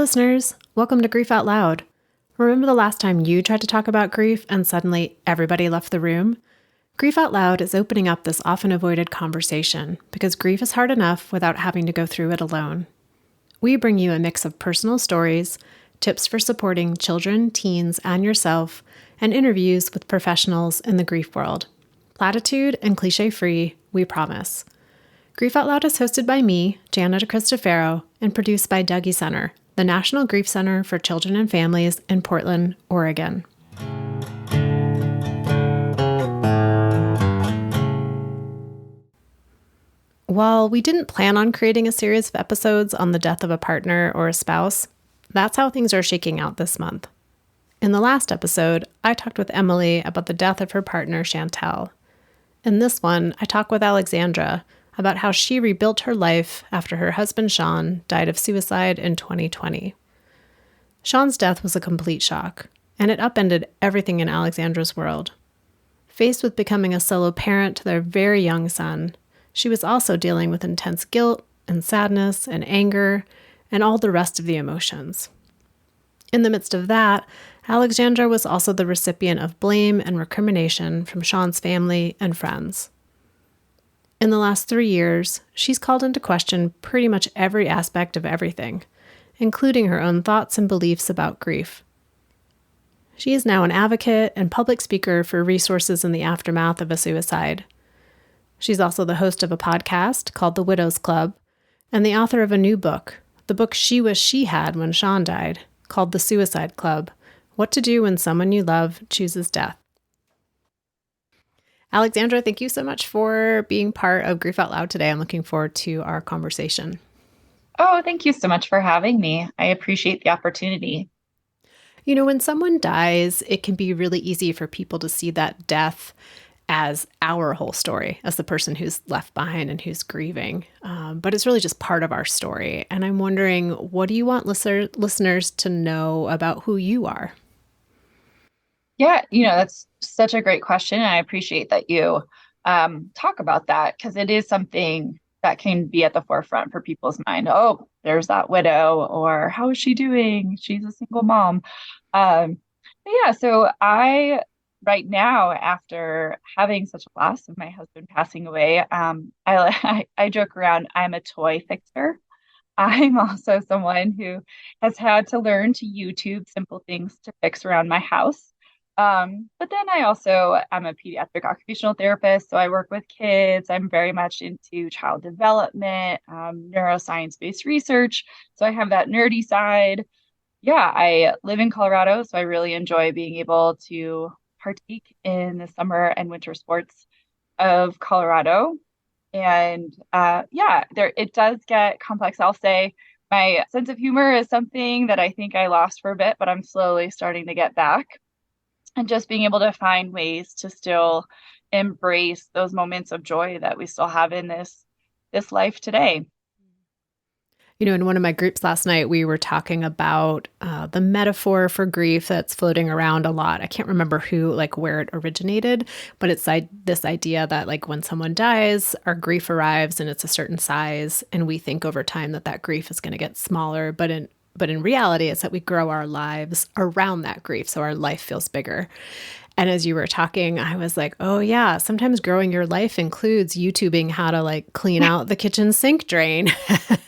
listeners. Welcome to Grief Out Loud. Remember the last time you tried to talk about grief and suddenly everybody left the room? Grief Out Loud is opening up this often avoided conversation because grief is hard enough without having to go through it alone. We bring you a mix of personal stories, tips for supporting children, teens, and yourself, and interviews with professionals in the grief world. Platitude and cliche-free, we promise. Grief Out Loud is hosted by me, Janet Cristofaro, and produced by Dougie Center, the National Grief Center for Children and Families in Portland, Oregon. While we didn't plan on creating a series of episodes on the death of a partner or a spouse, that's how things are shaking out this month. In the last episode, I talked with Emily about the death of her partner, Chantel. In this one, I talk with Alexandra about how she rebuilt her life after her husband, Shawn, died of suicide in 2020. Shawn's death was a complete shock, and it upended everything in Alexandra's world. Faced with becoming a solo parent to their very young son, she was also dealing with intense guilt and sadness and anger and all the rest of the emotions. In the midst of that, Alexandra was also the recipient of blame and recrimination from Shawn's family and friends. In the last 3 years, she's called into question pretty much every aspect of everything, including her own thoughts and beliefs about grief. She is now an advocate and public speaker for resources in the aftermath of a suicide. She's also the host of a podcast called The Widows Club and the author of a new book, the book she wished she had when Shawn died, called The Suicide Club: What to Do When Someone You Love Chooses Death. Alexandra, thank you so much for being part of Grief Out Loud today. I'm looking forward to our conversation. Oh, thank you so much for having me. I appreciate the opportunity. You know, when someone dies, it can be really easy for people to see that death as our whole story, as the person who's left behind and who's grieving. But it's really just part of our story. And I'm wondering, what do you want listeners to know about who you are? Yeah, that's such a great question. And I appreciate that you talk about that because it is something that can be at the forefront for people's mind. Oh, there's that widow, or how is she doing? She's a single mom. So right now, after having such a loss of my husband passing away, I joke around, I'm a toy fixer. I'm also someone who has had to learn to YouTube simple things to fix around my house. But then I'm a pediatric occupational therapist, so I work with kids. I'm very much into child development, neuroscience-based research. So I have that nerdy side. Yeah, I live in Colorado, so I really enjoy being able to partake in the summer and winter sports of Colorado. And it does get complex. I'll say my sense of humor is something that I think I lost for a bit, but I'm slowly starting to get back. And just being able to find ways to still embrace those moments of joy that we still have in this life today. You know, in one of my groups last night, we were talking about the metaphor for grief that's floating around a lot. I can't remember where it originated, but it's like this idea that like when someone dies, our grief arrives and it's a certain size, and we think over time that grief is going to get smaller. But in reality, it's that we grow our lives around that grief, so our life feels bigger. And as you were talking, I was like, oh yeah, sometimes growing your life includes YouTubing how to clean out the kitchen sink drain,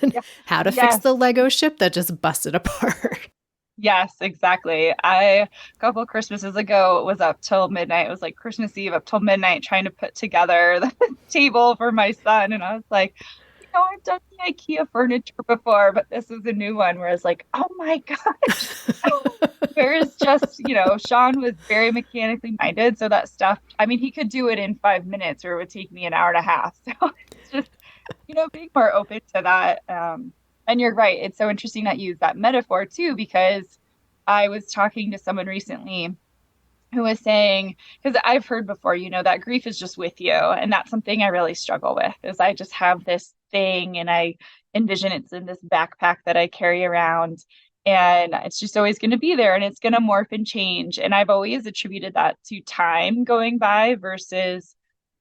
and how to fix the Lego ship that just busted apart. Yes, exactly. A couple of Christmases ago, was up till midnight. It was like Christmas Eve up till midnight trying to put together the table for my son. And I was like, I've done the IKEA furniture before, but this is a new one where it's like, oh my gosh. Whereas Shawn was very mechanically minded. So that stuff, he could do it in 5 minutes or it would take me an hour and a half. So it's just, being more open to that. And you're right. It's so interesting that you use that metaphor too, because I was talking to someone recently who was saying, because I've heard before, that grief is just with you. And that's something I really struggle with, is I just have this thing and I envision it's in this backpack that I carry around, and it's just always going to be there and it's going to morph and change. And I've always attributed that to time going by versus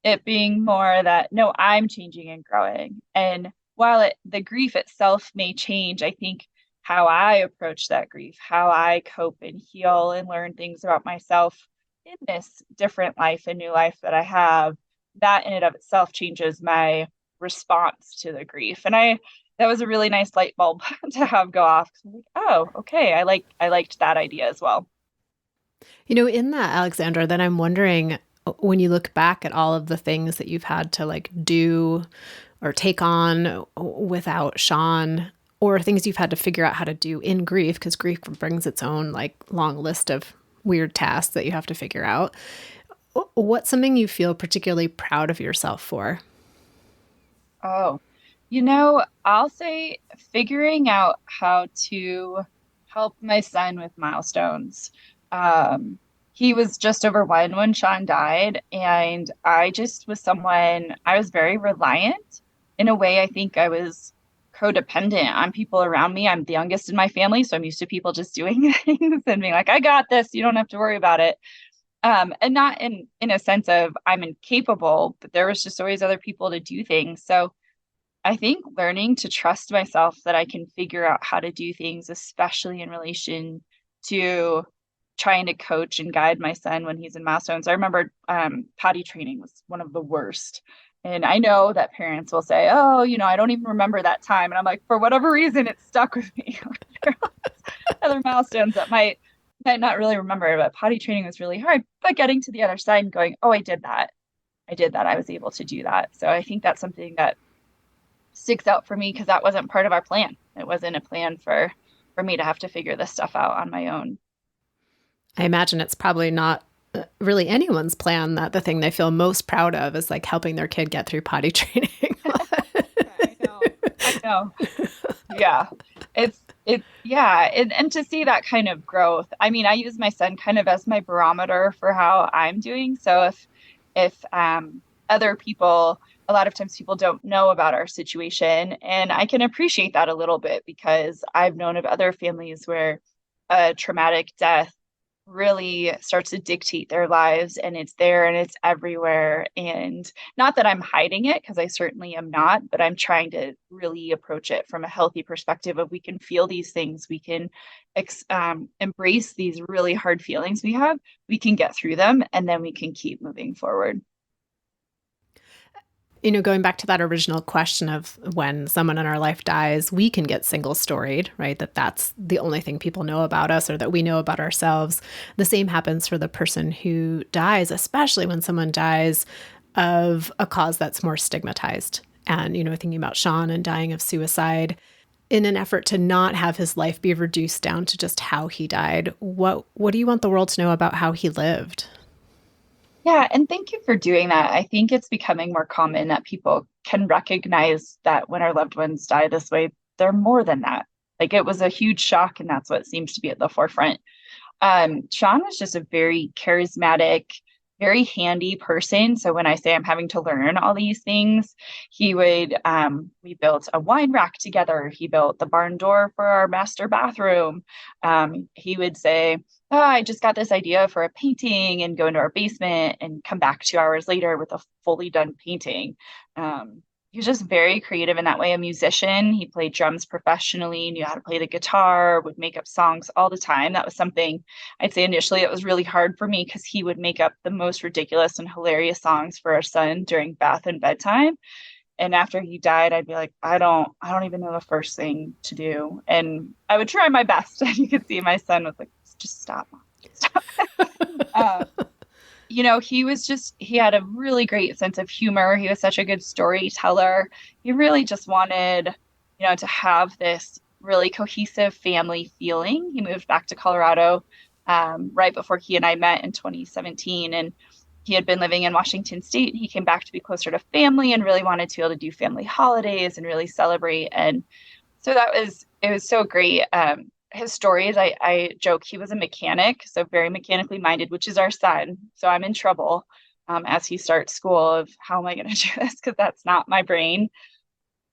it being more that, no, I'm changing and growing. And while the grief itself may change, I think how I approach that grief, how I cope and heal and learn things about myself in this different life and new life that I have, that in and of itself changes my response to the grief. And that was a really nice light bulb to have go off. Like, oh, okay. I liked that idea as well. In that, Alexandra, then I'm wondering when you look back at all of the things that you've had to like do or take on without Shawn, or things you've had to figure out how to do in grief, because grief brings its own like long list of weird tasks that you have to figure out. What's something you feel particularly proud of yourself for? Oh, I'll say figuring out how to help my son with milestones. Um, he was just over one when Shawn died, and I just was someone, I was very reliant. In a way, I think I was codependent on people around me. I'm the youngest in my family, so I'm used to people just doing things and being like, I got this, you don't have to worry about it. And not in a sense of I'm incapable, but there was just always other people to do things. So I think learning to trust myself that I can figure out how to do things, especially in relation to trying to coach and guide my son when he's in milestones. I remember potty training was one of the worst. And I know that parents will say, oh, I don't even remember that time. And I'm like, for whatever reason, it stuck with me. There are other milestones that might not really remember, but potty training was really hard. But getting to the other side and going, oh, I did that. I did that. I was able to do that. So I think that's something that sticks out for me because that wasn't part of our plan. It wasn't a plan for me to have to figure this stuff out on my own. I imagine it's probably not really anyone's plan that the thing they feel most proud of is like helping their kid get through potty training. I know. I know. Yeah. Yeah. And to see that kind of growth. I mean, I use my son kind of as my barometer for how I'm doing. So if other people, a lot of times people don't know about our situation, and I can appreciate that a little bit because I've known of other families where a traumatic death really starts to dictate their lives, and it's there and it's everywhere. And not that I'm hiding it, because I certainly am not, but I'm trying to really approach it from a healthy perspective of we can feel these things, we can embrace these really hard feelings we have, we can get through them, and then we can keep moving forward. Going back to that original question of when someone in our life dies, we can get single storied, right? That's the only thing people know about us or that we know about ourselves. The same happens for the person who dies, especially when someone dies of a cause that's more stigmatized. And, thinking about Shawn and dying of suicide in an effort to not have his life be reduced down to just how he died. What do you want the world to know about how he lived? Yeah, and thank you for doing that. I think it's becoming more common that people can recognize that when our loved ones die this way, they're more than that. Like it was a huge shock, and that's what seems to be at the forefront. Shawn was just a very charismatic, very handy person. So when I say I'm having to learn all these things, we built a wine rack together. He built the barn door for our master bathroom. He would say, oh, I just got this idea for a painting, and go into our basement and come back 2 hours later with a fully done painting. He was just very creative in that way. A musician, he played drums professionally, knew how to play the guitar, would make up songs all the time. That was something I'd say initially it was really hard for me because he would make up the most ridiculous and hilarious songs for our son during bath and bedtime. And after he died, I'd be like, I don't even know the first thing to do. And I would try my best. And you could see my son was like, just stop, Mom. Stop. uh, he had a really great sense of humor. He was such a good storyteller. He really just wanted, to have this really cohesive family feeling. He moved back to Colorado right before he and I met in 2017. And he had been living in Washington State. He came back to be closer to family and really wanted to be able to do family holidays and really celebrate. And so it was so great. His stories, I joke, he was a mechanic, so very mechanically minded, which is our son. So I'm in trouble as he starts school of how am I going to do this? Because that's not my brain.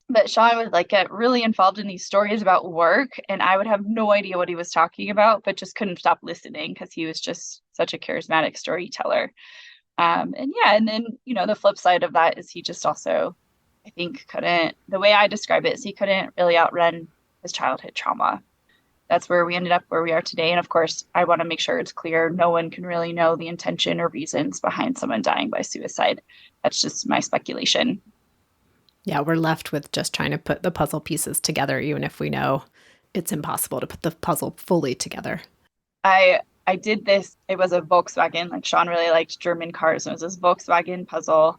But Shawn would like get really involved in these stories about work, and I would have no idea what he was talking about, but just couldn't stop listening because he was just such a charismatic storyteller. And yeah, and then, the flip side of that is he just also, I think, the way I describe it is he couldn't really outrun his childhood trauma. that's where we ended up where we are today. And of course, I want to make sure it's clear no one can really know the intention or reasons behind someone dying by suicide. That's just my speculation. Yeah, we're left with just trying to put the puzzle pieces together, even if we know it's impossible to put the puzzle fully together. I did this. It was a Volkswagen. Like Shawn really liked German cars. And it was this Volkswagen puzzle,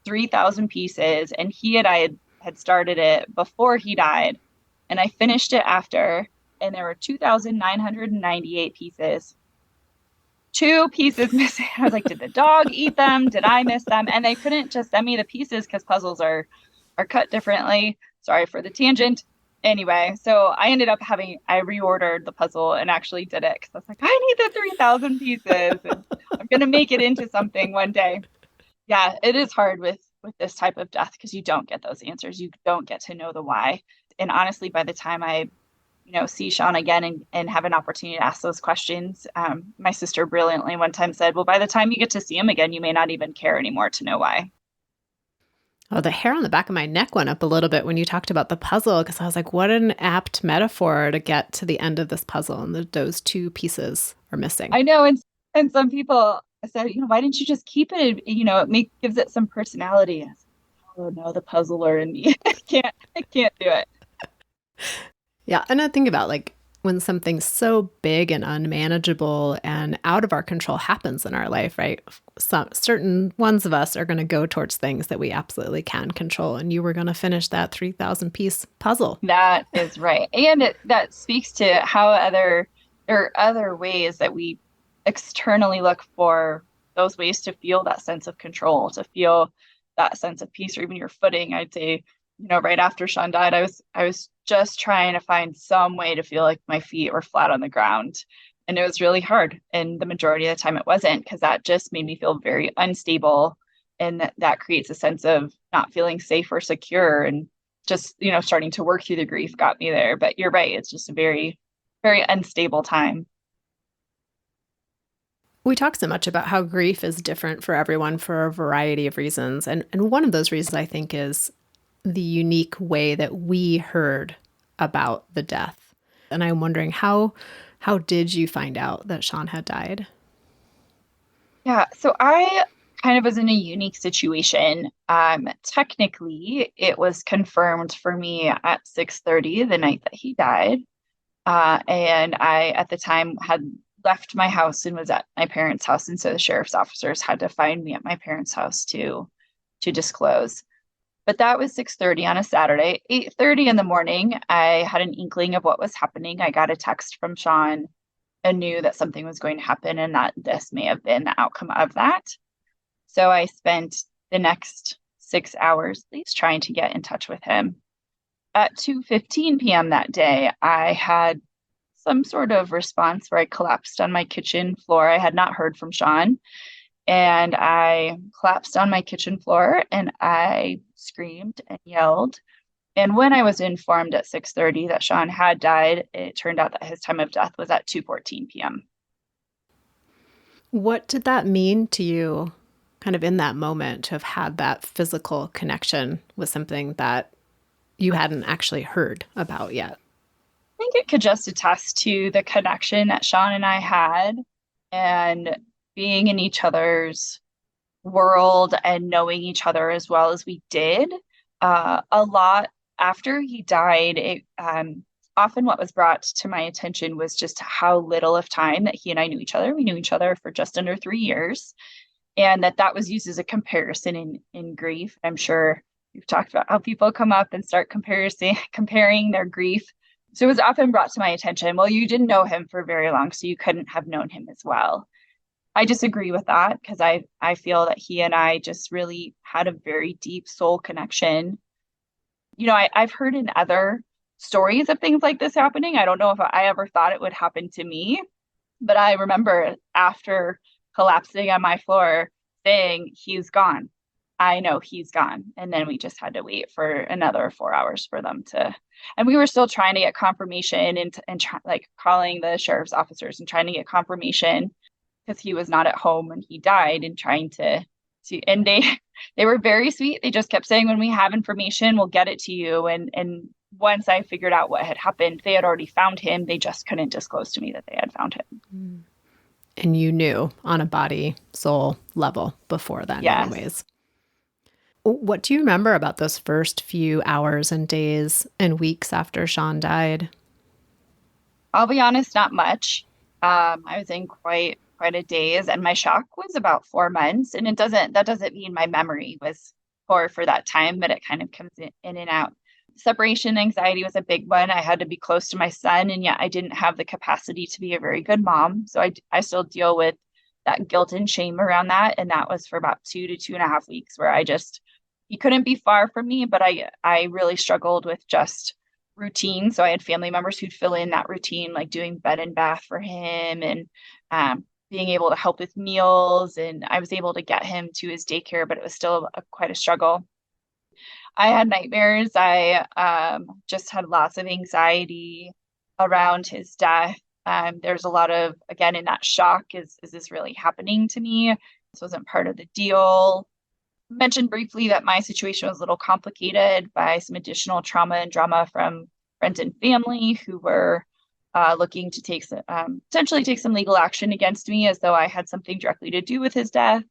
3,000 pieces. And I had started it before he died. And I finished it after. And there were 2,998 pieces. Two pieces missing. I was like, did the dog eat them? Did I miss them? And they couldn't just send me the pieces because puzzles are cut differently. Sorry for the tangent. Anyway, so I ended up I reordered the puzzle and actually did it because I was like, I need the 3,000 pieces. And I'm going to make it into something one day. Yeah, it is hard with this type of death because you don't get those answers. You don't get to know the why. And honestly, by the time I see Shawn again and have an opportunity to ask those questions, my sister brilliantly one time said, well, by the time you get to see him again, you may not even care anymore to know why. Oh, the hair on the back of my neck went up a little bit when you talked about the puzzle, because I was like, what an apt metaphor to get to the end of this puzzle, and those two pieces are missing. I know, and some people said, why didn't you just keep it? It gives it some personality. I said, oh no, the puzzler in me, I can't do it. Yeah, and I think about like when something so big and unmanageable and out of our control happens in our life, right? Some certain ones of us are going to go towards things that we absolutely can control. And you were going to finish that 3,000 piece puzzle. That is right. And that speaks to how there are other ways that we externally look for those ways to feel that sense of control, to feel that sense of peace, or even your footing. I'd say, right after Shawn died, I was just trying to find some way to feel like my feet were flat on the ground. And it was really hard. And the majority of the time it wasn't, because that just made me feel very unstable. And that creates a sense of not feeling safe or secure. And just, starting to work through the grief got me there. But you're right. It's just a very, very unstable time. We talk so much about how grief is different for everyone for a variety of reasons. And one of those reasons, I think, is the unique way that we heard about the death. And I'm wondering, how did you find out that Shawn had died? Yeah, so I kind of was in a unique situation. Technically, it was confirmed for me at 6:30 the night that he died. And I, at the time, had left my house and was at my parents' house. And so the sheriff's officers had to find me at my parents' house to disclose. But that was 6:30 on a Saturday. 8:30 in the morning, I had an inkling of what was happening. I got a text from Shawn and knew that something was going to happen and that this may have been the outcome of that. So I spent the next 6 hours at least trying to get in touch with him. At 2:15 p.m. that day, I had some sort of response where I collapsed on my kitchen floor. I had not heard from Shawn. And I collapsed on my kitchen floor and I screamed and yelled. And when I was informed at 6:30 that Shawn had died, it turned out that his time of death was at 2:14 p.m. What did that mean to you, kind of in that moment, to have had that physical connection with something that you hadn't actually heard about yet? I think it could just attest to the connection that Shawn and I had, and being in each other's world and knowing each other as well as we did. A lot after he died, often what was brought to my attention was just how little of time that he and I knew each other. We knew each other for just under 3 years, and that was used as a comparison in grief. I'm sure you've talked about how people come up and start comparing their grief. So it was often brought to my attention, well, you didn't know him for very long, so you couldn't have known him as well. I disagree with that, because I feel that he and I just really had a very deep soul connection. I've heard in other stories of things like this happening. I don't know if I ever thought it would happen to me, but I remember after collapsing on my floor saying, he's gone. I know he's gone. And then we just had to wait for another 4 hours for them to, and we were still trying to get confirmation and like calling the sheriff's officers and trying to get confirmation, because he was not at home when he died, and trying to see, and they were very sweet. They just kept saying, when we have information, we'll get it to you. And once I figured out what had happened, they had already found him. They just couldn't disclose to me that they had found him. And you knew on a body, soul level before then, Yes. anyways. What do you remember about those first few hours and days and weeks after Shawn died? I'll be honest, not much. I was in quite a daze, and my shock was about 4 months. And that doesn't mean my memory was poor for that time, but it kind of comes in and out. Separation anxiety was a big one. I had to be close to my son, and yet I didn't have the capacity to be a very good mom. So I still deal with that guilt and shame around that. And that was for about 2 to 2.5 weeks, where he couldn't be far from me, but I really struggled with just routine. So I had family members who'd fill in that routine, like doing bed and bath for him, and being able to help with meals. And I was able to get him to his daycare, but it was still quite a struggle. I had nightmares. I just had lots of anxiety around his death. There's a lot of, again, in that shock, is this really happening to me? This wasn't part of the deal. Mentioned briefly that my situation was a little complicated by some additional trauma and drama from friends and family who were looking to potentially take some legal action against me, as though I had something directly to do with his death.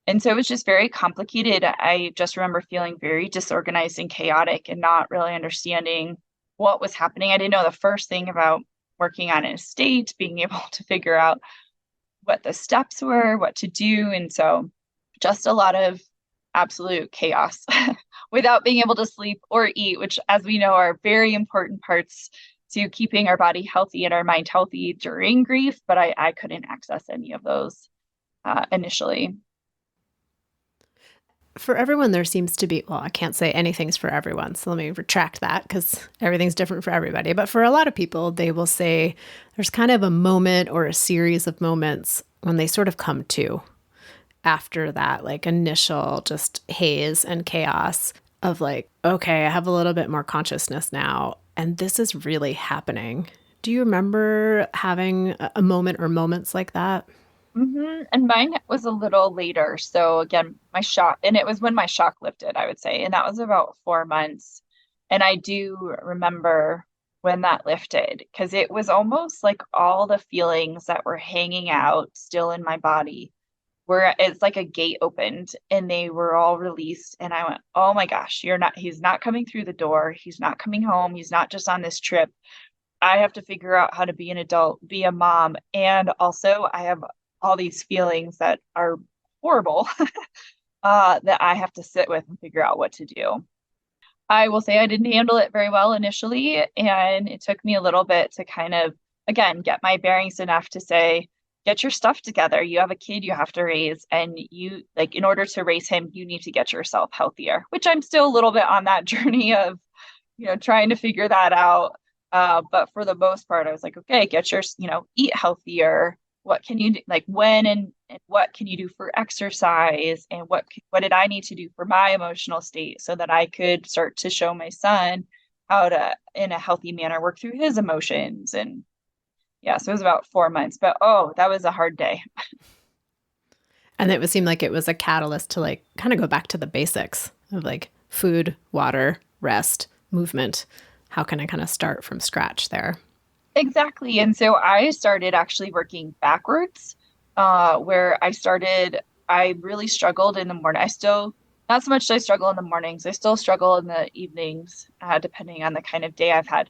And so it was just very complicated. I just remember feeling very disorganized and chaotic and not really understanding what was happening. I didn't know the first thing about working on an estate, being able to figure out what the steps were, what to do. And so just a lot of absolute chaos without being able to sleep or eat, which, as we know, are very important parts to keeping our body healthy and our mind healthy during grief. But I couldn't access any of those initially. For everyone, there seems to be, well, I can't say anything's for everyone, so let me retract that because everything's different for everybody. But for a lot of people, they will say there's kind of a moment or a series of moments when they sort of come to after that, like initial just haze and chaos of like, okay, I have a little bit more consciousness now, and this is really happening. Do you remember having a moment or moments like that? Mm-hmm. And mine was a little later. So again, it was when my shock lifted, I would say. And that was about 4 months. And I do remember when that lifted, because it was almost like all the feelings that were hanging out still in my body it's like a gate opened and they were all released. And I went, oh my gosh, he's not coming through the door. He's not coming home. He's not just on this trip. I have to figure out how to be an adult, be a mom. And also I have all these feelings that are horrible that I have to sit with and figure out what to do. I will say I didn't handle it very well initially, and it took me a little bit to kind of, again, get my bearings enough to say, get your stuff together. You have a kid you have to raise, and in order to raise him, you need to get yourself healthier, which I'm still a little bit on that journey of, trying to figure that out. But for the most part, I was like, okay, eat healthier. What can you do? Like when and what can you do for exercise? And what did I need to do for my emotional state so that I could start to show my son how to, in a healthy manner, work through his emotions. And yeah, so it was about 4 months, but that was a hard day. And it would seem like it was a catalyst to like kind of go back to the basics of like food, water, rest, movement. How can I kind of start from scratch there? Exactly. And so I started actually working backwards, where I really struggled in the morning. Not so much do I struggle in the mornings, I still struggle in the evenings, depending on the kind of day I've had.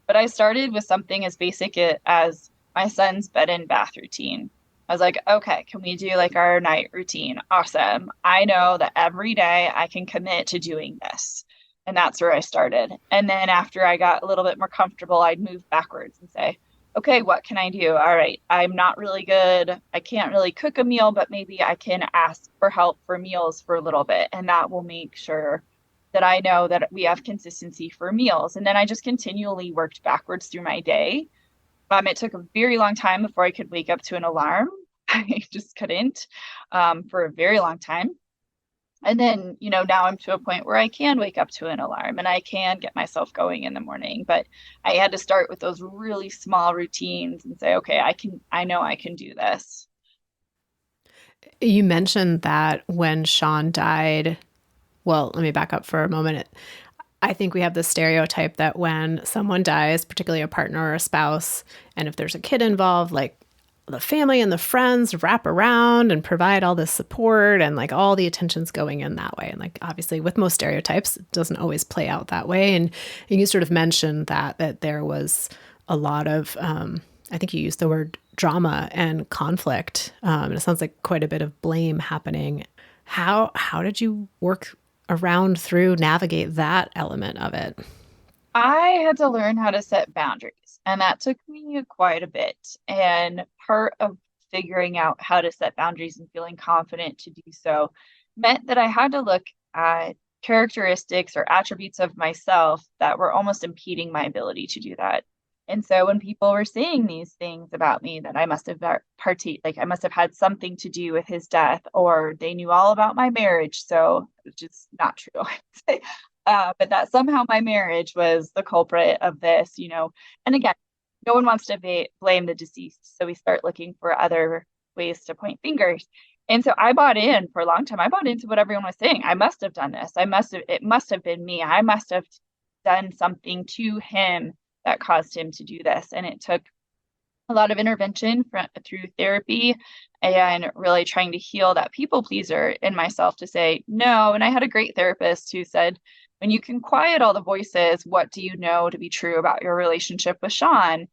But I started with something as basic as my son's bed and bath routine. I was like, okay, can we do like our night routine? Awesome. I know that every day I can commit to doing this. And that's where I started. And then after I got a little bit more comfortable, I'd move backwards and say, okay, what can I do? All right, I'm not really good. I can't really cook a meal, but maybe I can ask for help for meals for a little bit. And that will make sure that I know that we have consistency for meals. And then I just continually worked backwards through my day. It took a very long time before I could wake up to an alarm. I just couldn't for a very long time. And then, now I'm to a point where I can wake up to an alarm and I can get myself going in the morning. But I had to start with those really small routines and say, okay, I know I can do this. You mentioned that when Shawn died, well, let me back up for a moment. I think we have this stereotype that when someone dies, particularly a partner or a spouse, and if there's a kid involved, like the family and the friends wrap around and provide all this support and like all the attention's going in that way. And like obviously with most stereotypes, it doesn't always play out that way. And you sort of mentioned that there was a lot of, I think you used the word drama and conflict. And it sounds like quite a bit of blame happening. How did you work around through navigate that element of it? I had to learn how to set boundaries, and that took me quite a bit. And part of figuring out how to set boundaries and feeling confident to do so meant that I had to look at characteristics or attributes of myself that were almost impeding my ability to do that. And so when people were saying these things about me that I must have like I must have had something to do with his death, or they knew all about my marriage, so which is not true, I'd say. But that somehow my marriage was the culprit of this, you know. And again, no one wants to blame the deceased, so we start looking for other ways to point fingers. And so I bought in for a long time. I bought into what everyone was saying. I must have done this. It must have been me. I must have done something to him that caused him to do this. And it took a lot of intervention through therapy and really trying to heal that people pleaser in myself to say no. And I had a great therapist who said, when you can quiet all the voices, what do you know to be true about your relationship with Shawn?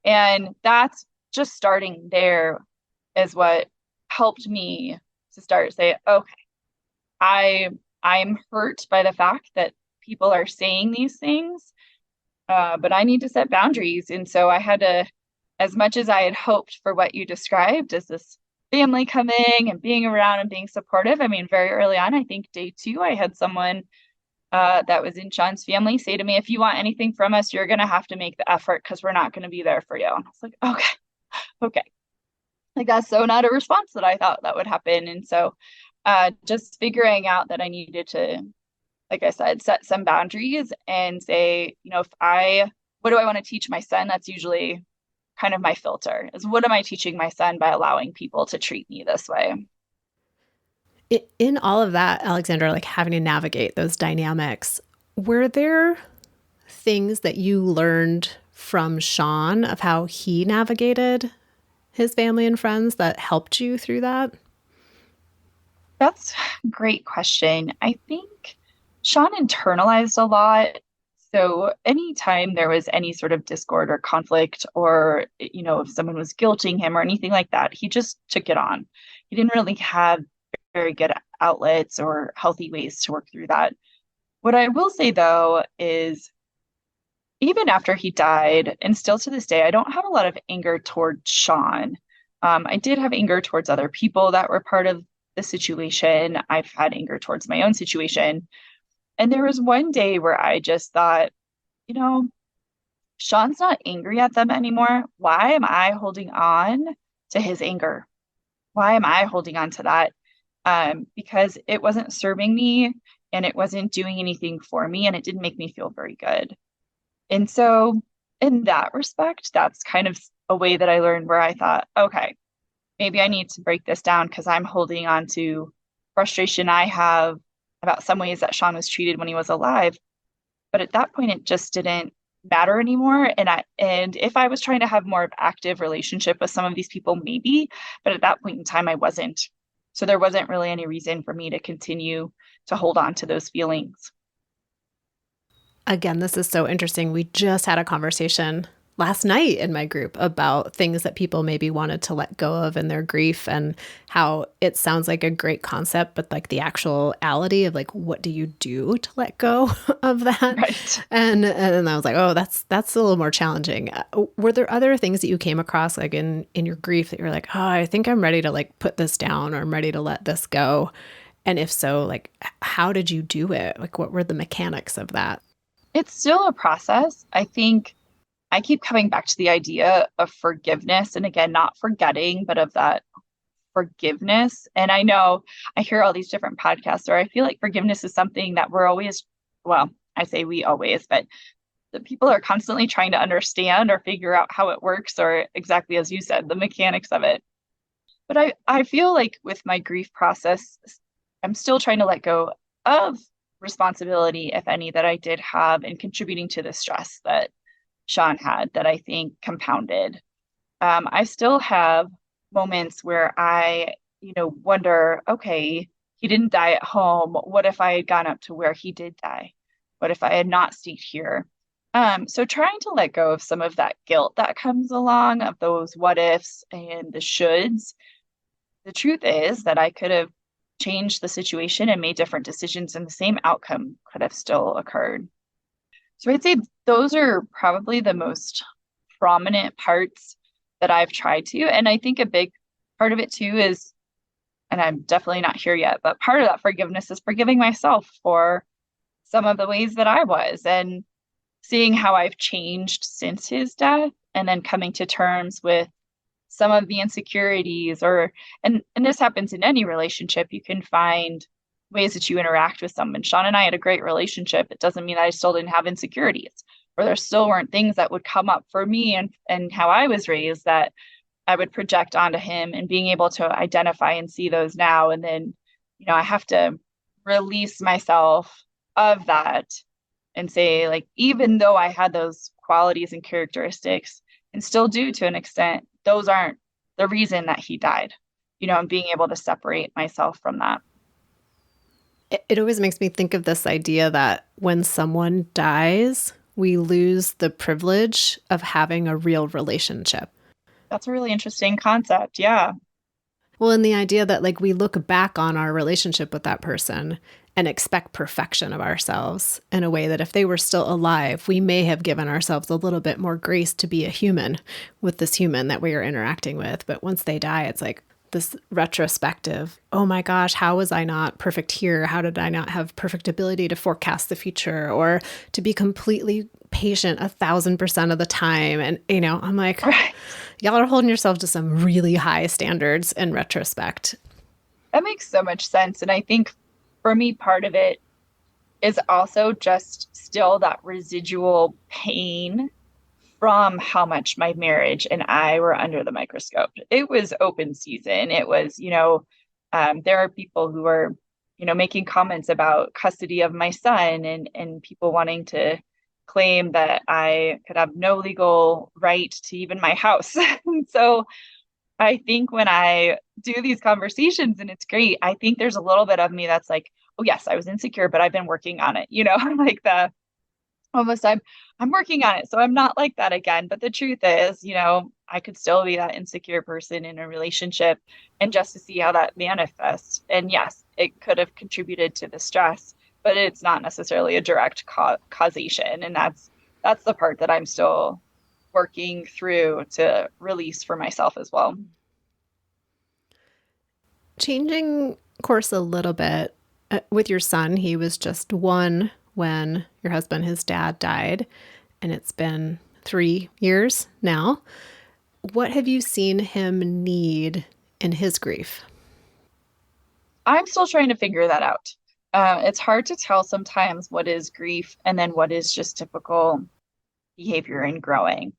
And that's just starting there is what helped me to start to say, okay, I'm hurt by the fact that people are saying these things, but I need to set boundaries. And so I had to, as much as I had hoped for what you described as this family coming and being around and being supportive. I mean, very early on, I think day 2, I had someone that was in Shawn's family say to me, if you want anything from us, you're going to have to make the effort because we're not going to be there for you. And I was like, okay. Like that's so not a response that I thought that would happen. And so just figuring out that I needed to, like I said, set some boundaries and say, you know, what do I want to teach my son? That's usually kind of my filter is what am I teaching my son by allowing people to treat me this way? In all of that, Alexandra, like having to navigate those dynamics, were there things that you learned from Shawn of how he navigated his family and friends that helped you through that? That's a great question. I think Shawn internalized a lot. So anytime there was any sort of discord or conflict, or, you know, if someone was guilting him or anything like that, he just took it on. He didn't really have very good outlets or healthy ways to work through that. What I will say though is even after he died, and still to this day, I don't have a lot of anger towards Shawn. I did have anger towards other people that were part of the situation. I've had anger towards my own situation. And there was one day where I just thought, you know, Shawn's not angry at them anymore. Why am I holding on to his anger? Why am I holding on to that? Because it wasn't serving me and it wasn't doing anything for me and it didn't make me feel very good. And so, in that respect, that's kind of a way that I learned where I thought, okay, maybe I need to break this down because I'm holding on to frustration I have about some ways that Shawn was treated when he was alive. But at that point, it just didn't matter anymore. And if I was trying to have more of active relationship with some of these people, maybe, but at that point in time, I wasn't. So there wasn't really any reason for me to continue to hold on to those feelings. Again, this is so interesting. We just had a conversation last night in my group about things that people maybe wanted to let go of in their grief and how it sounds like a great concept, but like the actuality of like, what do you do to let go of that? Right. And I was like, oh, that's a little more challenging. Were there other things that you came across like in your grief that you're like, oh, I think I'm ready to like put this down or I'm ready to let this go? And if so, like, how did you do it? Like, what were the mechanics of that? It's still a process. I think I keep coming back to the idea of forgiveness. And again, not forgetting, but of that forgiveness. And I know I hear all these different podcasts where I feel like forgiveness is something that we're always, well, I say we always, but the people are constantly trying to understand or figure out how it works, or exactly as you said, the mechanics of it. But I feel like with my grief process, I'm still trying to let go of responsibility, if any, that I did have in contributing to the stress that Shawn had that I think compounded. I still have moments where I, wonder, okay, he didn't die at home. What if I had gone up to where he did die? What if I had not stayed here? So trying to let go of some of that guilt that comes along of those what ifs and the shoulds. The truth is that I could have changed the situation and made different decisions, and the same outcome could have still occurred. So I'd say those are probably the most prominent parts that I've tried to. And I think a big part of it too is, and I'm definitely not here yet, but part of that forgiveness is forgiving myself for some of the ways that I was and seeing how I've changed since his death, and then coming to terms with some of the insecurities and this happens in any relationship. You can find ways that you interact with someone. Shawn and I had a great relationship. It doesn't mean I still didn't have insecurities, or there still weren't things that would come up for me and how I was raised that I would project onto him, and being able to identify and see those now. And then, I have to release myself of that and say, like, even though I had those qualities and characteristics and still do to an extent, those aren't the reason that he died, and being able to separate myself from that. It always makes me think of this idea that when someone dies, we lose the privilege of having a real relationship. That's a really interesting concept. Yeah. Well, and the idea that like we look back on our relationship with that person and expect perfection of ourselves in a way that if they were still alive, we may have given ourselves a little bit more grace to be a human with this human that we are interacting with. But once they die, it's like this retrospective, oh my gosh, how was I not perfect here? How did I not have perfect ability to forecast the future or to be completely patient 1,000% of the time? And, I'm like, Right. y'all are holding yourself to some really high standards in retrospect. That makes so much sense. And I think for me, part of it is also just still that residual pain from how much my marriage and I were under the microscope. It was open season. It was, there are people who are, making comments about custody of my son, and people wanting to claim that I could have no legal right to even my house. And so I think when I do these conversations, and it's great, I think there's a little bit of me that's like, oh yes, I was insecure, but I've been working on it, like the almost I'm working on it. So I'm not like that again. But the truth is, I could still be that insecure person in a relationship, and just to see how that manifests. And yes, it could have contributed to the stress, but it's not necessarily a direct causation. And that's the part that I'm still working through to release for myself as well. Changing course a little bit with your son, he was just one when your husband, his dad, died, and it's been 3 years now. What have you seen him need in his grief? I'm still trying to figure that out. It's hard to tell sometimes what is grief and then what is just typical behavior and growing.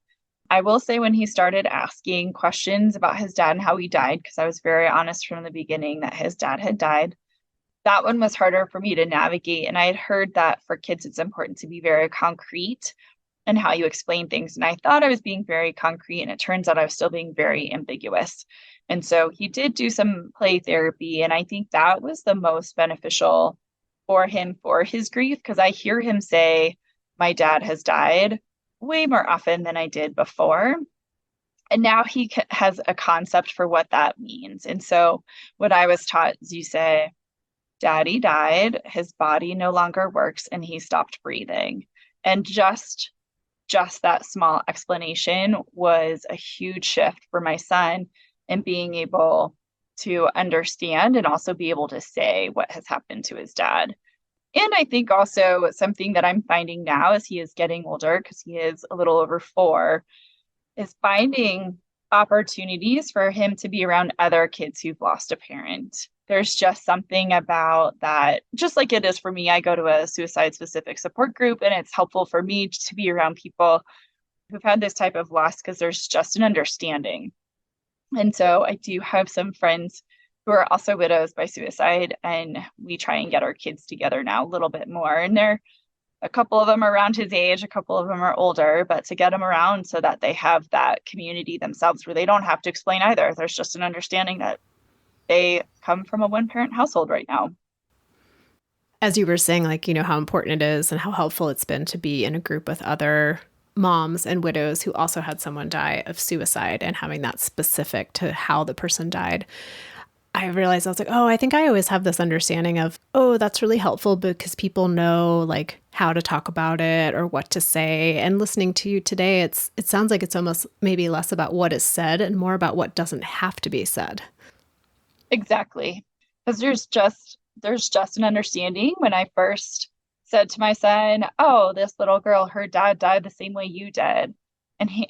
I will say when he started asking questions about his dad and how he died, because I was very honest from the beginning that his dad had died, that one was harder for me to navigate. And I had heard that for kids, it's important to be very concrete in how you explain things. And I thought I was being very concrete, and it turns out I was still being very ambiguous. And so he did do some play therapy. And I think that was the most beneficial for him for his grief, because I hear him say, my dad has died way more often than I did before. And now he has a concept for what that means. And so what I was taught is you say, Daddy died, his body no longer works, and he stopped breathing. And just that small explanation was a huge shift for my son in being able to understand and also be able to say what has happened to his dad. And I think also something that I'm finding now as he is getting older, because he is a little over 4, is finding opportunities for him to be around other kids who've lost a parent. There's just something about that, just like it is for me. I go to a suicide specific support group, and it's helpful for me to be around people who've had this type of loss, because there's just an understanding. And so I do have some friends who are also widows by suicide. And we try and get our kids together now a little bit more. And a couple of them are around his age, a couple of them are older, but to get them around so that they have that community themselves where they don't have to explain either. There's just an understanding that they come from a one-parent household right now. As you were saying, like, how important it is and how helpful it's been to be in a group with other moms and widows who also had someone die of suicide and having that specific to how the person died. I realized I was like, oh, I think I always have this understanding of, oh, that's really helpful because people know like how to talk about it or what to say. And listening to you today, it sounds like it's almost maybe less about what is said and more about what doesn't have to be said. Exactly. Because there's just an understanding. When I first said to my son, oh, this little girl, her dad died the same way you did.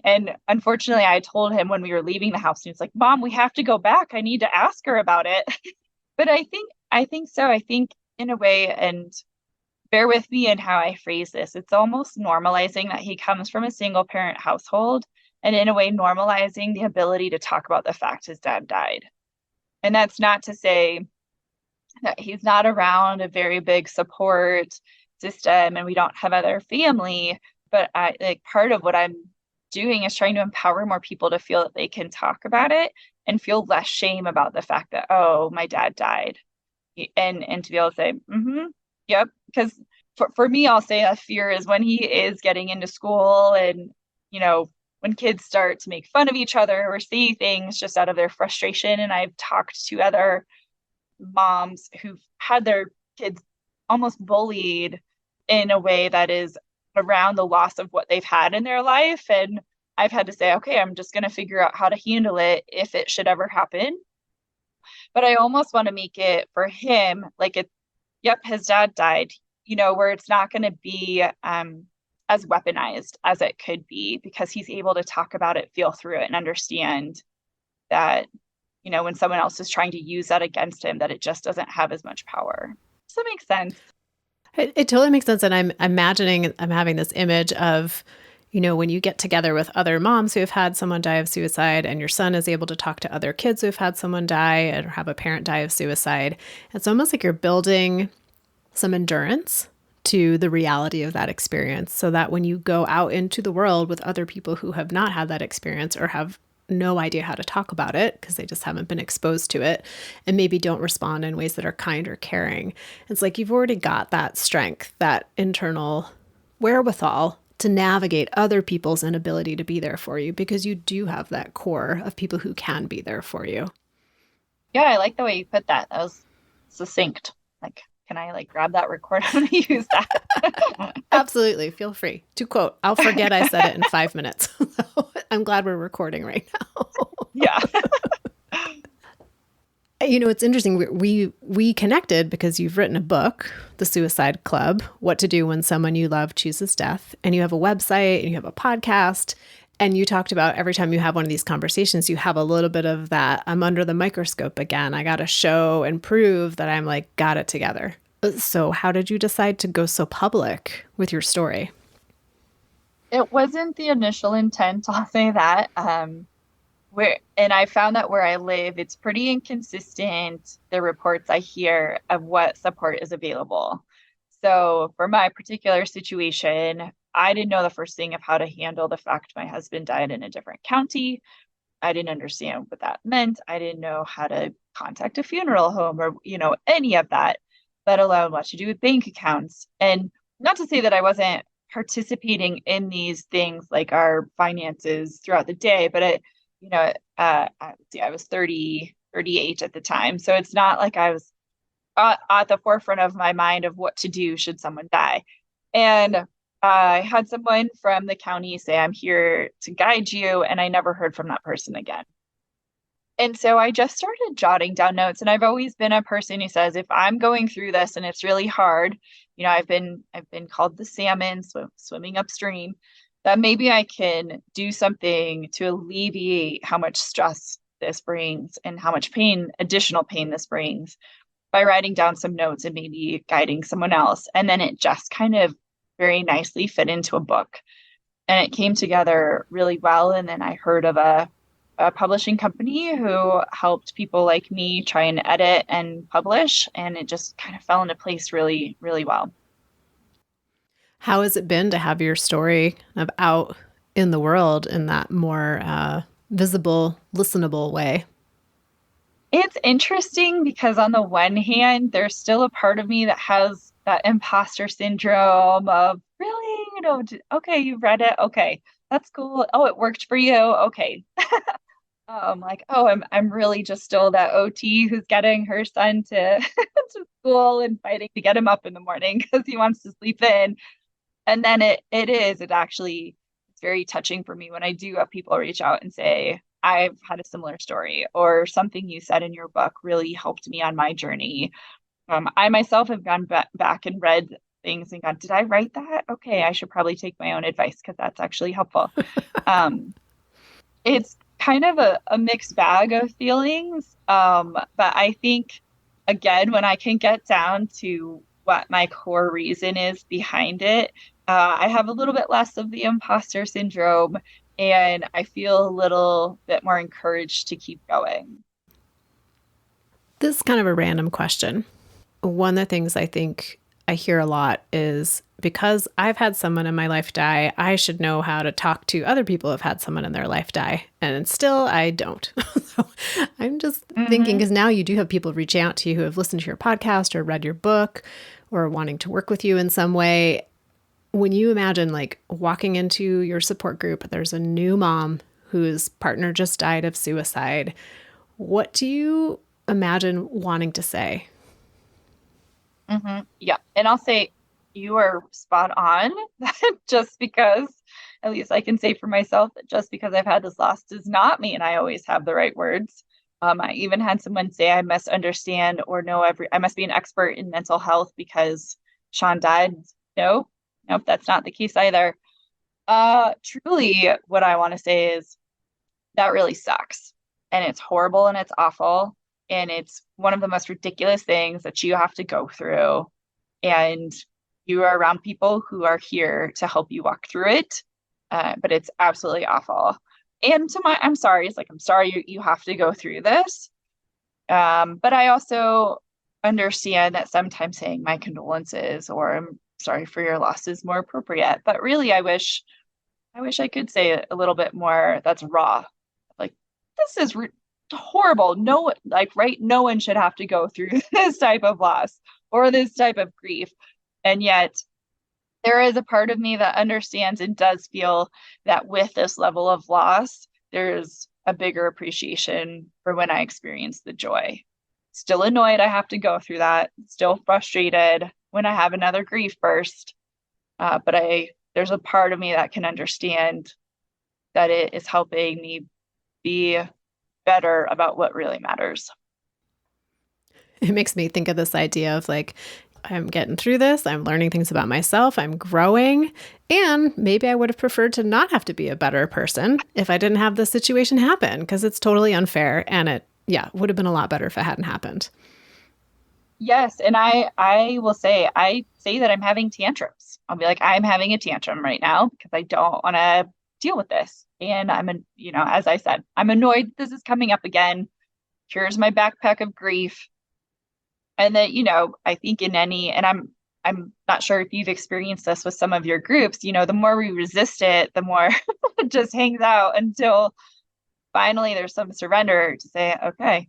And unfortunately, I told him when we were leaving the house, and he was like, Mom, we have to go back. I need to ask her about it. But I think so. I think in a way, and bear with me in how I phrase this, it's almost normalizing that he comes from a single parent household, and in a way normalizing the ability to talk about the fact his dad died. And that's not to say that he's not around a very big support system and we don't have other family, but part of what I'm doing is trying to empower more people to feel that they can talk about it and feel less shame about the fact that, oh, my dad died. And to be able to say, yep. Because for me, I'll say a fear is when he is getting into school and, when kids start to make fun of each other or say things just out of their frustration. And I've talked to other moms who've had their kids almost bullied in a way that is around the loss of what they've had in their life. And I've had to say, okay, I'm just going to figure out how to handle it if it should ever happen. But I almost want to make it for him, like yep, his dad died, where it's not going to be as weaponized as it could be because he's able to talk about it, feel through it, and understand that, when someone else is trying to use that against him, that it just doesn't have as much power. Does that make sense? It totally makes sense. And I'm imagining, I'm having this image of, when you get together with other moms who have had someone die of suicide and your son is able to talk to other kids who have had someone die or have a parent die of suicide, it's almost like you're building some endurance to the reality of that experience so that when you go out into the world with other people who have not had that experience or have no idea how to talk about it because they just haven't been exposed to it and maybe don't respond in ways that are kind or caring. It's like you've already got that strength, that internal wherewithal to navigate other people's inability to be there for you because you do have that core of people who can be there for you. Yeah, I like the way you put that. That was succinct. Like, can I grab that record? I'm going to use that. Absolutely. Feel free to quote. I'll forget I said it in 5 minutes. I'm glad we're recording right now. Yeah. It's interesting. We connected because you've written a book, The Suicide Club, What to Do When Someone You Love Chooses Death. And you have a website and you have a podcast. And you talked about every time you have one of these conversations, you have a little bit of that, I'm under the microscope again. I got to show and prove that I'm got it together. So how did you decide to go so public with your story? It wasn't the initial intent, I'll say that. And I found that where I live, it's pretty inconsistent, the reports I hear of what support is available. So for my particular situation, I didn't know the first thing of how to handle the fact my husband died in a different county. I didn't understand what that meant. I didn't know how to contact a funeral home or, any of that, let alone what to do with bank accounts. And not to say that I wasn't participating in these things like our finances throughout the day, but I was 38 at the time. So it's not like I was at the forefront of my mind of what to do should someone die. And I had someone from the county say, I'm here to guide you. And I never heard from that person again. And so I just started jotting down notes. And I've always been a person who says, if I'm going through this and it's really hard, I've been called the salmon swimming upstream, that maybe I can do something to alleviate how much stress this brings and how much additional pain this brings by writing down some notes and maybe guiding someone else. And then it just kind of very nicely fit into a book. And it came together really well. And then I heard of a a publishing company who helped people like me try and edit and publish, and it just kind of fell into place really, really well. How has it been to have your story of out in the world in that more visible, listenable way? It's interesting because on the one hand, there's still a part of me that has that imposter syndrome of really, okay, you read it. Okay, that's cool. Oh, it worked for you. Okay. Like, oh, I'm really just still that OT who's getting her son to to school and fighting to get him up in the morning because he wants to sleep in. And then it actually it's very touching for me when I do have people reach out and say, I've had a similar story, or something you said in your book really helped me on my journey. I myself have gone back and read things and gone, did I write that? Okay, I should probably take my own advice because that's actually helpful. Um, it's kind of a mixed bag of feelings. But I think, again, when I can get down to what my core reason is behind it, I have a little bit less of the imposter syndrome and I feel a little bit more encouraged to keep going. This is kind of a random question. One of the things I think I hear a lot is because I've had someone in my life die, I should know how to talk to other people who've had someone in their life die. And still, I don't. So I'm just thinking, Mm-hmm. because now you do have people reaching out to you who have listened to your podcast or read your book or wanting to work with you in some way. When you imagine like walking into your support group, there's a new mom whose partner just died of suicide. What do you imagine wanting to say? Mm-hmm. Yeah. And I'll say you are spot on. Just because, at least I can say for myself, that just because I've had this loss does not mean I always have the right words. I even had someone say I must understand or know I must be an expert in mental health because Shawn died. No, nope, that's not the case either. Truly, what I want to say is that really sucks. And it's horrible and it's awful. And it's one of the most ridiculous things that you have to go through. And you are around people who are here to help you walk through it. But it's absolutely awful. And I'm sorry. It's like, I'm sorry you have to go through this. But I also understand that sometimes saying my condolences or I'm sorry for your loss is more appropriate. But really, I wish I could say a little bit more that's raw. Like, this is horrible. No, like, right? No one should have to go through this type of loss or this type of grief. And yet, there is a part of me that understands and does feel that with this level of loss, there's a bigger appreciation for when I experience the joy. Still annoyed I have to go through that, still frustrated when I have another grief burst. But there's a part of me that can understand that it is helping me be better about what really matters. It makes me think of this idea of like, I'm getting through this. I'm learning things about myself. I'm growing. And maybe I would have preferred to not have to be a better person if I didn't have this situation happen because it's totally unfair. And yeah, would have been a lot better if it hadn't happened. Yes, and I will say I say that I'm having tantrums. I'll be like, I'm having a tantrum right now because I don't want to deal with this. And as I said, I'm annoyed this is coming up again. Here's my backpack of grief. And that, I think and I'm not sure if you've experienced this with some of your groups, the more we resist it, the more it just hangs out until finally there's some surrender to say, okay,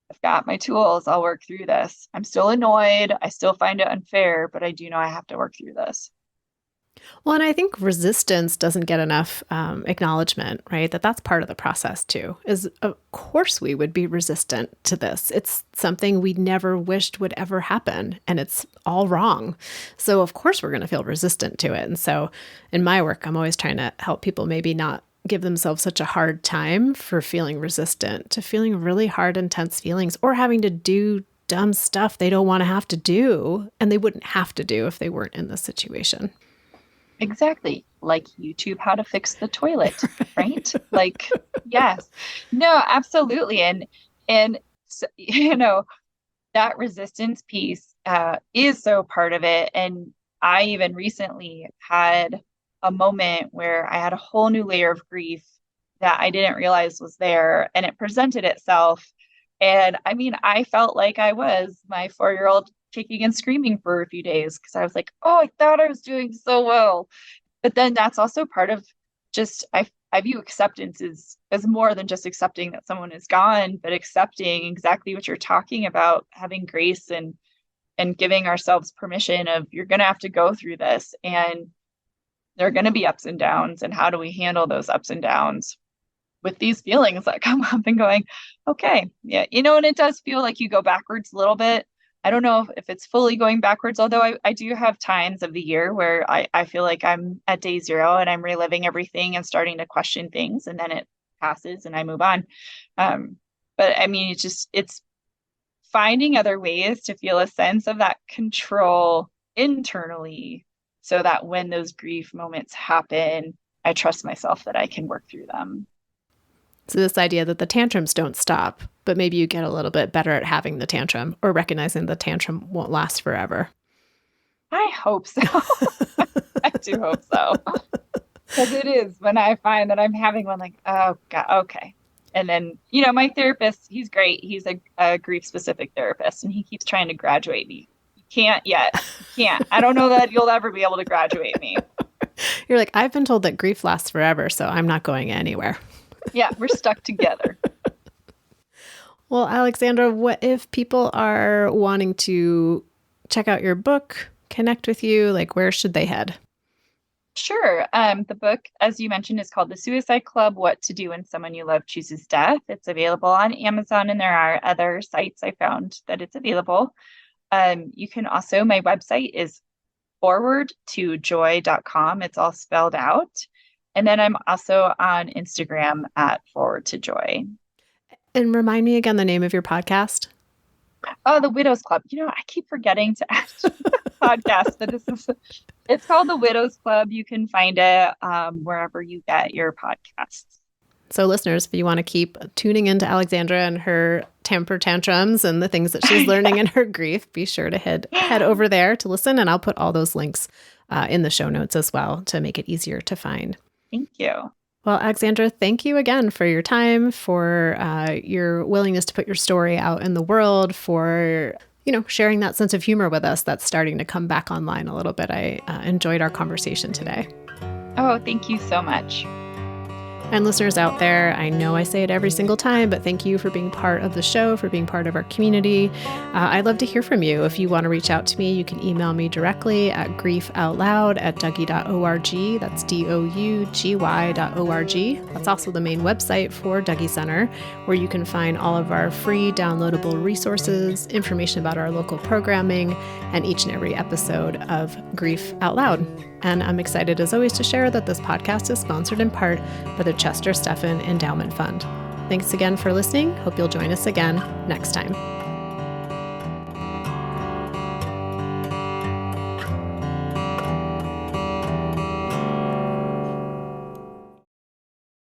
I've got my tools. I'll work through this. I'm still annoyed. I still find it unfair, but I do know I have to work through this. Well, and I think resistance doesn't get enough acknowledgement, right? That's part of the process too, is of course we would be resistant to this. It's something we never wished would ever happen and it's all wrong. So of course we're going to feel resistant to it. And so in my work, I'm always trying to help people maybe not give themselves such a hard time for feeling resistant to feeling really hard, intense feelings or having to do dumb stuff they don't want to have to do and they wouldn't have to do if they weren't in this situation. Exactly. Like YouTube, how to fix the toilet, right? Like, yes. No, absolutely. And so, that resistance piece is so part of it. And I even recently had a moment where I had a whole new layer of grief that I didn't realize was there, and it presented itself. And I mean, I felt like I was my 4-year-old kicking and screaming for a few days because I was like, oh, I thought I was doing so well. But then that's also part of just, I view acceptance as more than just accepting that someone is gone, but accepting exactly what you're talking about, having grace and giving ourselves permission of, you're going to have to go through this, and there are going to be ups and downs, and how do we handle those ups and downs with these feelings that come up, and going, okay, yeah, and it does feel like you go backwards a little bit. I don't know if it's fully going backwards, although I do have times of the year where I feel like I'm at day 0 and I'm reliving everything and starting to question things, and then it passes and I move on. But I mean, it's finding other ways to feel a sense of that control internally, so that when those grief moments happen, I trust myself that I can work through them. So this idea that the tantrums don't stop, but maybe you get a little bit better at having the tantrum, or recognizing the tantrum won't last forever. I hope so. I do hope so. Because it is when I find that I'm having one, like, oh God, okay. And then, my therapist, he's great. He's a grief specific therapist, and he keeps trying to graduate me. You can't yet. You can't. I don't know that you'll ever be able to graduate me. You're like, I've been told that grief lasts forever, so I'm not going anywhere. Yeah, we're stuck together. Well, Alexandra, what if people are wanting to check out your book, connect with you, like where should they head? Sure. The book, as you mentioned, is called The Suicide Club: What to Do When Someone You Love Chooses Death. It's available on Amazon, and there are other sites I found that it's available. You can also, my website is forwardtojoy.com. It's all spelled out. And then I'm also on Instagram at forwardtojoy. And remind me again the name of your podcast. Oh, The Widows Club. I keep forgetting to add the podcast, but it's called The Widows Club. You can find it wherever you get your podcasts. So listeners, if you want to keep tuning into Alexandra and her temper tantrums and the things that she's learning in her grief, be sure to head over there to listen. And I'll put all those links in the show notes as well to make it easier to find. Thank you. Well, Alexandra, thank you again for your time, for your willingness to put your story out in the world, for sharing that sense of humor with us that's starting to come back online a little bit. I enjoyed our conversation today. Oh, thank you so much. And listeners out there, I know I say it every single time, but thank you for being part of the show, for being part of our community. I'd love to hear from you. If you want to reach out to me, you can email me directly at griefoutloud@dougy.org. That's DOUGY.org. That's also the main website for Dougy Center, where you can find all of our free downloadable resources, information about our local programming, and each and every episode of Grief Out Loud. And I'm excited, as always, to share that this podcast is sponsored in part by the Chester Stephan Endowment Fund. Thanks again for listening. Hope you'll join us again next time.